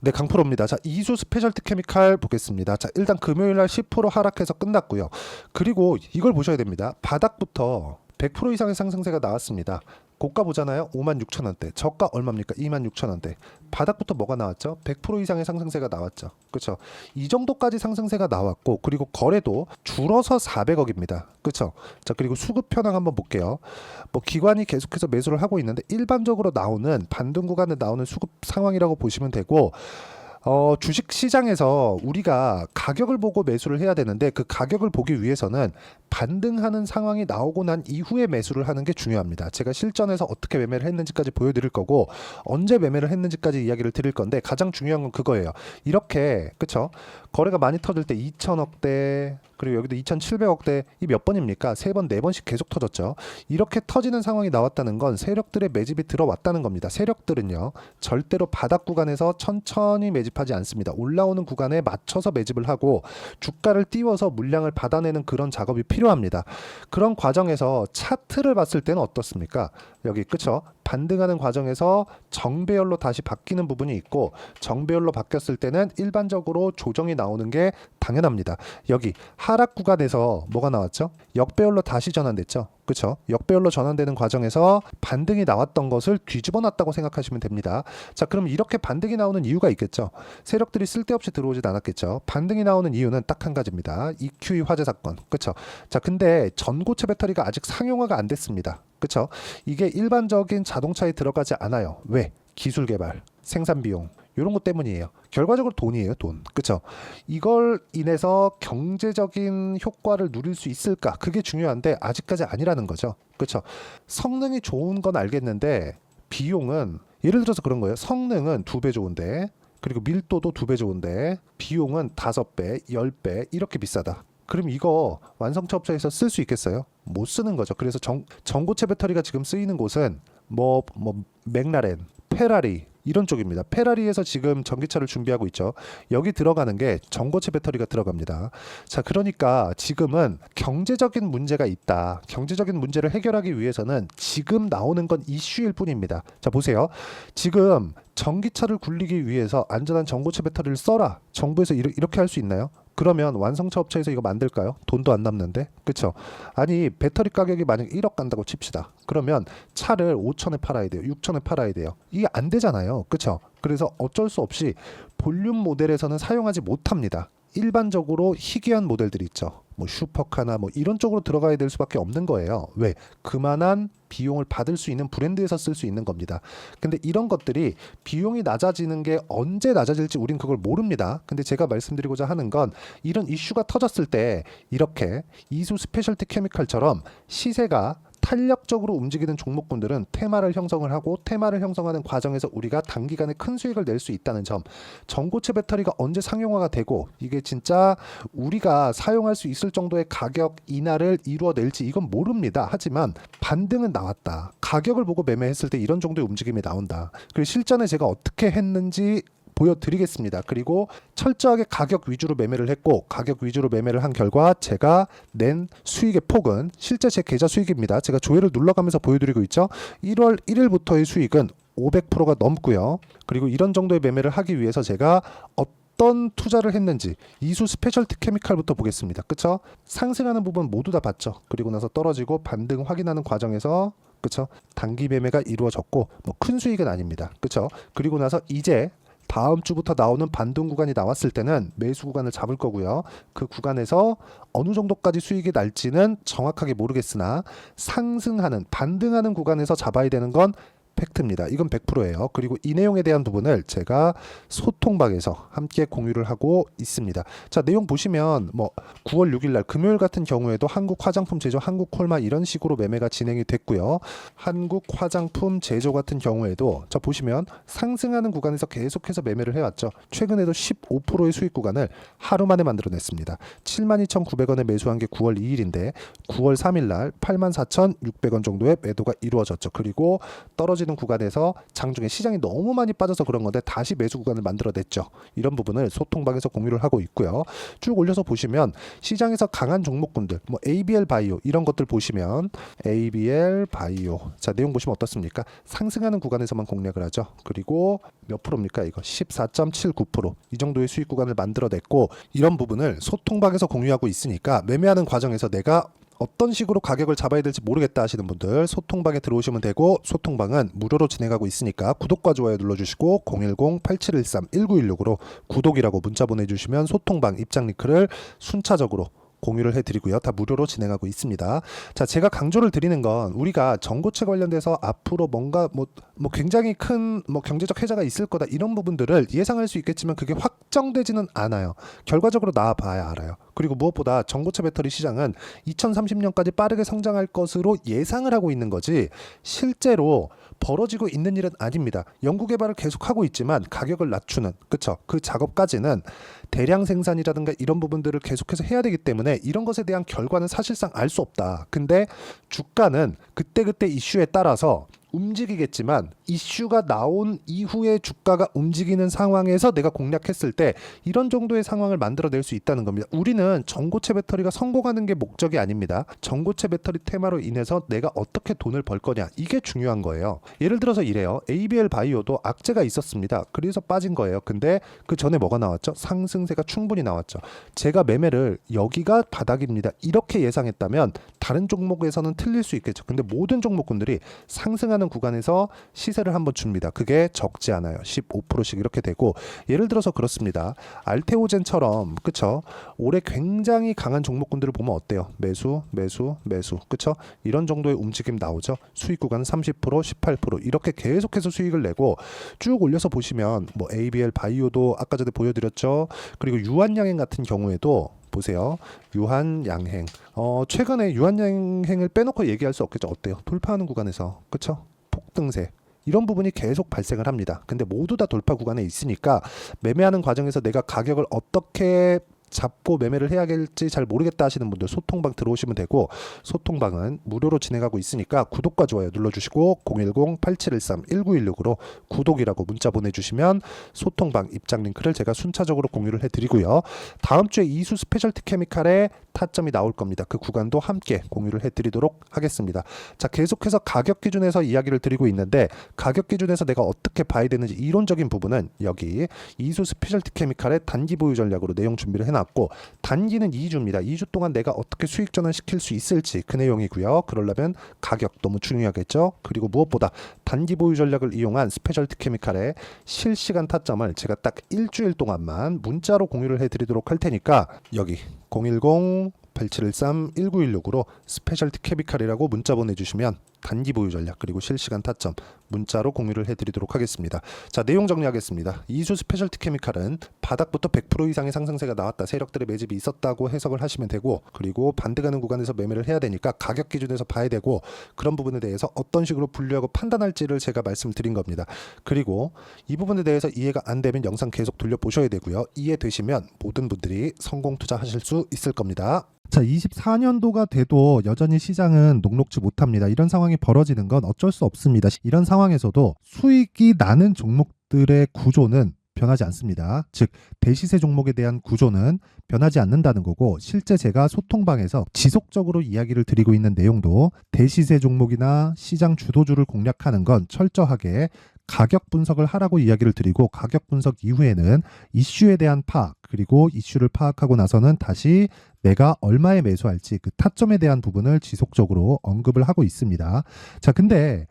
네, 강프로입니다. 자, 이수 스페셜티 케미칼 보겠습니다. 자, 일단 금요일 날 10% 하락해서 끝났고요. 그리고 이걸 보셔야 됩니다. 바닥부터 100% 이상의 상승세가 나왔습니다. 고가 보잖아요. 56,000원대. 저가 얼마입니까? 26,000원대. 바닥부터 뭐가 나왔죠? 100% 이상의 상승세가 나왔죠. 그렇죠? 이 정도까지 상승세가 나왔고, 그리고 거래도 줄어서 400억입니다. 그렇죠? 자, 그리고 수급 현황 한번 볼게요. 뭐 기관이 계속해서 매수를 하고 있는데 일반적으로 나오는 반등 구간에 나오는 수급 상황이라고 보시면 되고, 주식 시장에서 우리가 가격을 보고 매수를 해야 되는데 그 가격을 보기 위해서는 반등하는 상황이 나오고 난 이후에 매수를 하는 게 중요합니다. 제가 실전에서 어떻게 매매를 했는지까지 보여드릴 거고 언제 매매를 했는지까지 이야기를 드릴 건데 가장 중요한 건 그거예요. 이렇게 그쵸? 거래가 많이 터질 때 2,000억대 그리고 여기도 2,700억대 이 몇 번입니까? 3번, 4번씩 계속 터졌죠. 이렇게 터지는 상황이 나왔다는 건 세력들의 매집이 들어왔다는 겁니다. 세력들은요. 절대로 바닥 구간에서 천천히 매집하지 않습니다. 올라오는 구간에 맞춰서 매집을 하고 주가를 띄워서 물량을 받아내는 그런 작업이 필요합니다. 그런 과정에서 차트를 봤을 때는 어떻습니까? 여기 그쵸? 반등하는 과정에서 정배열로 다시 바뀌는 부분이 있고 정배열로 바뀌었을 때는 일반적으로 조정이 나오는 게 당연합니다. 여기 하락 구간에서 뭐가 나왔죠? 역배열로 다시 전환됐죠. 그쵸? 역배열로 전환되는 과정에서 반등이 나왔던 것을 뒤집어 놨다고 생각하시면 됩니다. 자, 그럼 이렇게 반등이 나오는 이유가 있겠죠. 세력들이 쓸데없이 들어오진 않았겠죠. 반등이 나오는 이유는 딱 한 가지입니다. EQE 화재 사건. 그쵸? 자, 근데 전고체 배터리가 아직 상용화가 안 됐습니다. 그쵸? 이게 일반적인 자동차에 들어가지 않아요. 왜? 기술 개발, 생산 비용 이런 것 때문이에요. 결과적으로 돈이에요, 돈. 그쵸? 이걸 인해서 경제적인 효과를 누릴 수 있을까? 그게 중요한데 아직까지 아니라는 거죠. 그쵸? 성능이 좋은 건 알겠는데 비용은 예를 들어서 그런 거예요. 성능은 2배 좋은데 그리고 밀도도 2배 좋은데 비용은 5배, 10배 이렇게 비싸다. 그럼 이거 완성차 업체에서 쓸 수 있겠어요? 못 쓰는 거죠. 그래서 전고체 배터리가 지금 쓰이는 곳은 뭐 맥라렌, 페라리 이런 쪽입니다. 페라리에서 지금 전기차를 준비하고 있죠. 여기 들어가는 게 전고체 배터리가 들어갑니다. 자, 그러니까 지금은 경제적인 문제가 있다. 경제적인 문제를 해결하기 위해서는 지금 나오는 건 이슈일 뿐입니다. 자, 보세요. 지금 전기차를 굴리기 위해서 안전한 전고체 배터리를 써라. 정부에서 이렇게 할 수 있나요? 그러면 완성차 업체에서 이거 만들까요? 돈도 안 남는데. 그쵸? 아니, 배터리 가격이 만약 1억 간다고 칩시다. 그러면 차를 5천에 팔아야 돼요. 6천에 팔아야 돼요. 이게 안 되잖아요. 그쵸? 그래서 어쩔 수 없이 볼륨 모델에서는 사용하지 못합니다. 일반적으로 희귀한 모델들이 있죠. 뭐 슈퍼카나 뭐 이런 쪽으로 들어가야 될 수밖에 없는 거예요. 왜? 그만한 비용을 받을 수 있는 브랜드에서 쓸 수 있는 겁니다. 근데 이런 것들이 비용이 낮아지는 게 언제 낮아질지 우린 그걸 모릅니다. 근데 제가 말씀드리고자 하는 건 이런 이슈가 터졌을 때 이렇게 이수 스페셜티 케미칼처럼 시세가 탄력적으로 움직이는 종목군들은 테마를 형성을 하고 테마를 형성하는 과정에서 우리가 단기간에 큰 수익을 낼 수 있다는 점. 전고체 배터리가 언제 상용화가 되고 이게 진짜 우리가 사용할 수 있을 정도의 가격 인하를 이루어낼지 이건 모릅니다. 하지만 반등은 나왔다. 가격을 보고 매매했을 때 이런 정도의 움직임이 나온다. 그리고 실전에 제가 어떻게 했는지 보여드리겠습니다. 그리고 철저하게 가격 위주로 매매를 했고 가격 위주로 매매를 한 결과 제가 낸 수익의 폭은 실제 제 계좌 수익입니다. 제가 조회를 눌러가면서 보여드리고 있죠. 1월 1일부터의 수익은 500%가 넘고요. 그리고 이런 정도의 매매를 하기 위해서 제가 어떤 투자를 했는지 이수 스페셜티 케미칼부터 보겠습니다. 그쵸? 상승하는 부분 모두 다 봤죠. 그리고 나서 떨어지고 반등 확인하는 과정에서 그쵸? 단기 매매가 이루어졌고 뭐 큰 수익은 아닙니다. 그쵸? 그리고 나서 이제 다음 주부터 나오는 반등 구간이 나왔을 때는 매수 구간을 잡을 거고요. 그 구간에서 어느 정도까지 수익이 날지는 정확하게 모르겠으나 상승하는 반등하는 구간에서 잡아야 되는 건 팩트입니다. 이건 100%예요. 그리고 이 내용에 대한 부분을 제가 소통방에서 함께 공유를 하고 있습니다. 자, 내용 보시면 뭐 9월 6일 날 금요일 같은 경우에도 한국 화장품 제조, 한국 콜마 이런 식으로 매매가 진행이 됐고요. 한국 화장품 제조 같은 경우에도 자 보시면 상승하는 구간에서 계속해서 매매를 해왔죠. 최근에도 15%의 수익 구간을 하루 만에 만들어냈습니다. 72,900원에 매수한 게 9월 2일인데 9월 3일 날 84,600원 정도의 매도가 이루어졌죠. 그리고 떨어지는 벌어지는 구간에서 장중에 시장이 너무 많이 빠져서 그런 건데 다시 매수 구간을 만들어냈죠. 이런 부분을 소통방에서 공유를 하고 있고요. 쭉 올려서 보시면 시장에서 강한 종목군들, 뭐 ABL 바이오 이런 것들 보시면 ABL 바이오, 자 내용 보시면 어떻습니까? 상승하는 구간에서만 공략을 하죠. 그리고 몇 프로입니까? 이거 14.79%, 이 정도의 수익 구간을 만들어냈고, 이런 부분을 소통방에서 공유하고 있으니까 매매하는 과정에서 내가 어떤 식으로 가격을 잡아야 될지 모르겠다 하시는 분들 소통방에 들어오시면 되고, 소통방은 무료로 진행하고 있으니까 구독과 좋아요 눌러주시고 010-8713-1916으로 구독이라고 문자 보내주시면 소통방 입장 링크를 순차적으로 공유를 해드리고요. 다 무료로 진행하고 있습니다. 자, 제가 강조를 드리는 건 우리가 전고체 관련돼서 앞으로 뭔가 뭐 굉장히 큰 경제적 혜자가 있을 거다 이런 부분들을 예상할 수 있겠지만 그게 확정되지는 않아요. 결과적으로 나와봐야 알아요. 그리고 무엇보다 전고체 배터리 시장은 2030년까지 빠르게 성장할 것으로 예상을 하고 있는 거지 실제로 벌어지고 있는 일은 아닙니다. 연구개발을 계속하고 있지만 가격을 낮추는, 그쵸? 그 작업까지는 대량 생산이라든가 이런 부분들을 계속해서 해야 되기 때문에 이런 것에 대한 결과는 사실상 알 수 없다. 근데 주가는 그때그때 이슈에 따라서 움직이겠지만 이슈가 나온 이후에 주가가 움직이는 상황에서 내가 공략했을 때 이런 정도의 상황을 만들어낼 수 있다는 겁니다. 우리는 전고체 배터리가 성공하는 게 목적이 아닙니다. 전고체 배터리 테마로 인해서 내가 어떻게 돈을 벌 거냐, 이게 중요한 거예요. 예를 들어서 이래요. ABL 바이오도 악재가 있었습니다. 그래서 빠진 거예요. 근데 그 전에 뭐가 나왔죠? 상승세가 충분히 나왔죠. 제가 매매를 여기가 바닥입니다 이렇게 예상했다면 다른 종목에서는 틀릴 수 있겠죠. 근데 모든 종목군들이 상승하는 구간에서 시세를 한번 줍니다. 그게 적지 않아요. 15%씩 이렇게 되고, 예를 들어서 그렇습니다. 알테오젠처럼, 그쵸? 올해 굉장히 강한 종목군들을 보면 어때요? 매수, 그쵸? 이런 정도의 움직임 나오죠. 수익 구간은 30%, 18% 이렇게 계속해서 수익을 내고, 쭉 올려서 보시면 뭐 ABL 바이오도 아까 전에 보여드렸죠. 그리고 유한양행 같은 경우에도 보세요. 유한양행. 최근에 유한양행을 빼놓고 얘기할 수 없겠죠. 어때요? 돌파하는 구간에서, 그쵸? 폭등세. 이런 부분이 계속 발생을 합니다. 근데 모두 다 돌파 구간에 있으니까 매매하는 과정에서 내가 가격을 어떻게 잡고 매매를 해야 할지 잘 모르겠다 하시는 분들 소통방 들어오시면 되고, 소통방은 무료로 진행하고 있으니까 구독과 좋아요 눌러주시고 010-8713-1916으로 구독이라고 문자 보내주시면 소통방 입장 링크를 제가 순차적으로 공유를 해드리고요. 다음 주에 이수 스페셜티 케미칼의 타점이 나올 겁니다. 그 구간도 함께 공유를 해드리도록 하겠습니다. 자, 계속해서 가격 기준에서 이야기를 드리고 있는데, 가격 기준에서 내가 어떻게 봐야 되는지 이론적인 부분은 여기 이수 스페셜티 케미칼의 단기 보유 전략으로 내용 준비를 해놨습니다. 단기는 2주입니다. 2주 동안 내가 어떻게 수익 전환시킬 수 있을지 그 내용이고요. 그러려면 가격 너무 중요하겠죠. 그리고 무엇보다 단기 보유 전략을 이용한 스페셜티 케미칼의 실시간 타점을 제가 딱 일주일 동안만 문자로 공유를 해드리도록 할 테니까 여기 010-8713-1916으로 스페셜티 케미칼이라고 문자 보내주시면 단기 보유 전략 그리고 실시간 타점 문자로 공유를 해드리도록 하겠습니다. 자, 내용 정리하겠습니다. 이수 스페셜티 케미칼은 바닥부터 100% 이상의 상승세가 나왔다, 세력들의 매집이 있었다고 해석을 하시면 되고, 그리고 반대 가는 구간에서 매매를 해야 되니까 가격 기준에서 봐야 되고, 그런 부분에 대해서 어떤 식으로 분류하고 판단할지를 제가 말씀드린 겁니다. 그리고 이 부분에 대해서 이해가 안 되면 영상 계속 돌려보셔야 되고요. 이해되시면 모든 분들이 성공 투자하실 수 있을 겁니다. 자, 24년도가 돼도 여전히 시장은 녹록지 못합니다. 이런 상황이 벌어지는 건 어쩔 수 없습니다. 이런 상황에서도 수익이 나는 종목들의 구조는 변하지 않습니다. 즉, 대시세 종목에 대한 구조는 변하지 않는다는 거고, 실제 제가 소통방에서 지속적으로 이야기를 드리고 있는 내용도 대시세 종목이나 시장 주도주를 공략하는 건 철저하게 가격 분석을 하라고 이야기를 드리고, 가격 분석 이후에는 이슈에 대한 파악, 그리고 이슈를 파악하고 나서는 다시 내가 얼마에 매수할지 그 타점에 대한 부분을 지속적으로 언급을 하고 있습니다. 자, 근데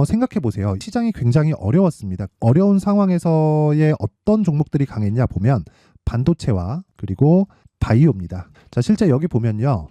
생각해 보세요. 시장이 굉장히 어려웠습니다. 어려운 상황에서의 어떤 종목들이 강했냐 보면 반도체와 그리고 바이오입니다. 자, 실제 여기 보면요.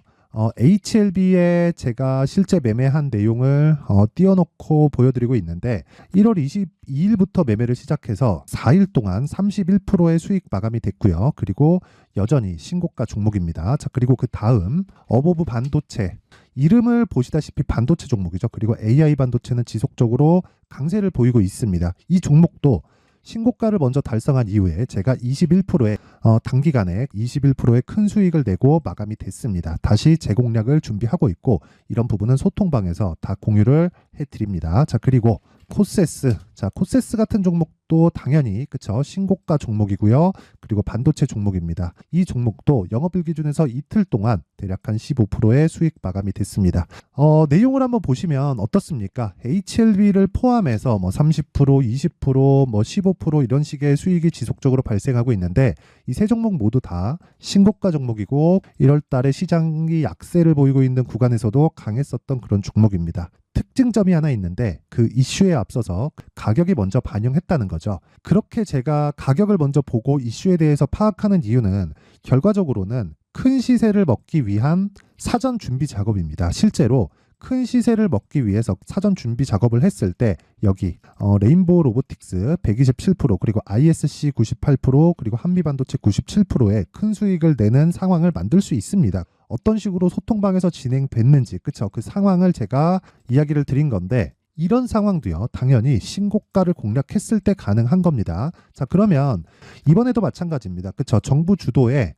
HLB에 제가 실제 매매한 내용을 띄워놓고 보여드리고 있는데, 1월 22일부터 매매를 시작해서 4일 동안 31%의 수익 마감이 됐고요. 그리고 여전히 신고가 종목입니다. 자, 그리고 그 다음 어보브 반도체, 이름을 보시다시피 반도체 종목이죠. 그리고 AI 반도체는 지속적으로 강세를 보이고 있습니다. 이 종목도 신고가를 먼저 달성한 이후에 제가 21%의 단기간에 21%의 큰 수익을 내고 마감이 됐습니다. 다시 재공략을 준비하고 있고, 이런 부분은 소통방에서 다 공유를 해드립니다. 자, 그리고 코세스. 자, 코세스 같은 종목도 당연히 그쵸 신고가 종목이고요. 그리고 반도체 종목입니다. 이 종목도 영업일 기준에서 이틀 동안 대략 한 15%의 수익 마감이 됐습니다. 내용을 한번 보시면 어떻습니까? HLB를 포함해서 뭐 30%, 20%, 뭐 15% 이런 식의 수익이 지속적으로 발생하고 있는데 이 세 종목 모두 다 신고가 종목이고 1월 달에 시장이 약세를 보이고 있는 구간에서도 강했었던 그런 종목입니다. 특징점이 하나 있는데 그 이슈에 앞서서 가격이 먼저 반영했다는 거죠. 그렇게 제가 가격을 먼저 보고 이슈에 대해서 파악하는 이유는 결과적으로는 큰 시세를 먹기 위한 사전 준비 작업입니다. 실제로 큰 시세를 먹기 위해서 사전 준비 작업을 했을 때 여기 레인보우 로보틱스 127% 그리고 ISC 98% 그리고 한미반도체 97%의 큰 수익을 내는 상황을 만들 수 있습니다. 어떤 식으로 소통방에서 진행됐는지 그쵸 그 상황을 제가 이야기를 드린 건데 이런 상황도요 당연히 신고가를 공략했을 때 가능한 겁니다. 자 그러면 이번에도 마찬가지입니다. 그쵸 정부 주도의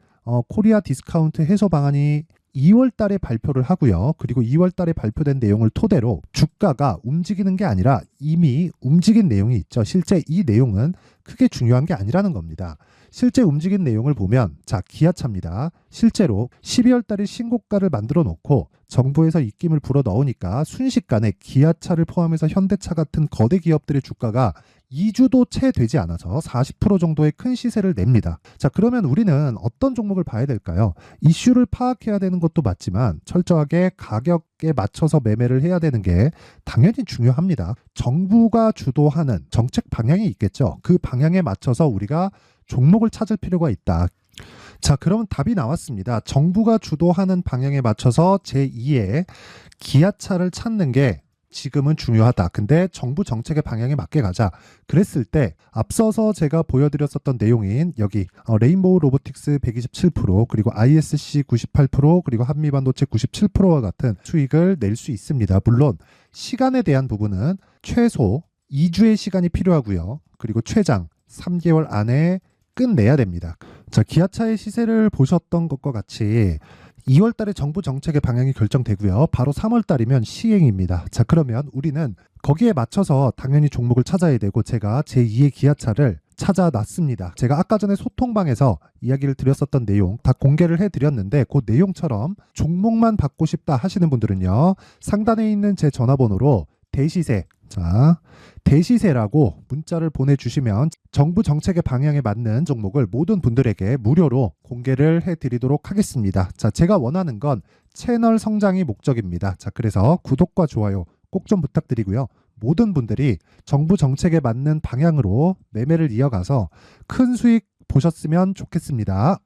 코리아 디스카운트 해소 방안이 2월 달에 발표를 하고요. 그리고 2월 달에 발표된 내용을 토대로 주가가 움직이는 게 아니라 이미 움직인 내용이 있죠. 실제 이 내용은 크게 중요한 게 아니라는 겁니다. 실제 움직인 내용을 보면 자 기아차입니다. 실제로 12월 달에 신고가를 만들어 놓고 정부에서 입김을 불어 넣으니까 순식간에 기아차를 포함해서 현대차 같은 거대 기업들의 주가가 2주도 채 되지 않아서 40% 정도의 큰 시세를 냅니다. 자, 그러면 우리는 어떤 종목을 봐야 될까요? 이슈를 파악해야 되는 것도 맞지만 철저하게 가격에 맞춰서 매매를 해야 되는 게 당연히 중요합니다. 정부가 주도하는 정책 방향이 있겠죠. 그 방향에 맞춰서 우리가 종목을 찾을 필요가 있다. 자, 그러면 답이 나왔습니다. 정부가 주도하는 방향에 맞춰서 제2의 기아차를 찾는 게 지금은 중요하다. 근데 정부 정책의 방향에 맞게 가자. 그랬을 때 앞서서 제가 보여드렸었던 내용인 여기 레인보우 로보틱스 127% 그리고 ISC 98% 그리고 한미반도체 97%와 같은 수익을 낼 수 있습니다. 물론 시간에 대한 부분은 최소 2주의 시간이 필요하고요. 그리고 최장 3개월 안에 끝내야 됩니다. 자, 기아차의 시세를 보셨던 것과 같이 2월 달에 정부 정책의 방향이 결정되고요. 바로 3월 달이면 시행입니다. 자, 그러면 우리는 거기에 맞춰서 당연히 종목을 찾아야 되고 제가 제2의 기아차를 찾아놨습니다. 제가 아까 전에 소통방에서 이야기를 드렸었던 내용 다 공개를 해드렸는데 그 내용처럼 종목만 받고 싶다 하시는 분들은요. 상단에 있는 제 전화번호로 대시세 자 대시세라고 문자를 보내주시면 정부 정책의 방향에 맞는 종목을 모든 분들에게 무료로 공개를 해드리도록 하겠습니다. 자, 제가 원하는 건 채널 성장이 목적입니다. 자, 그래서 구독과 좋아요 꼭 좀 부탁드리고요. 모든 분들이 정부 정책에 맞는 방향으로 매매를 이어가서 큰 수익 보셨으면 좋겠습니다.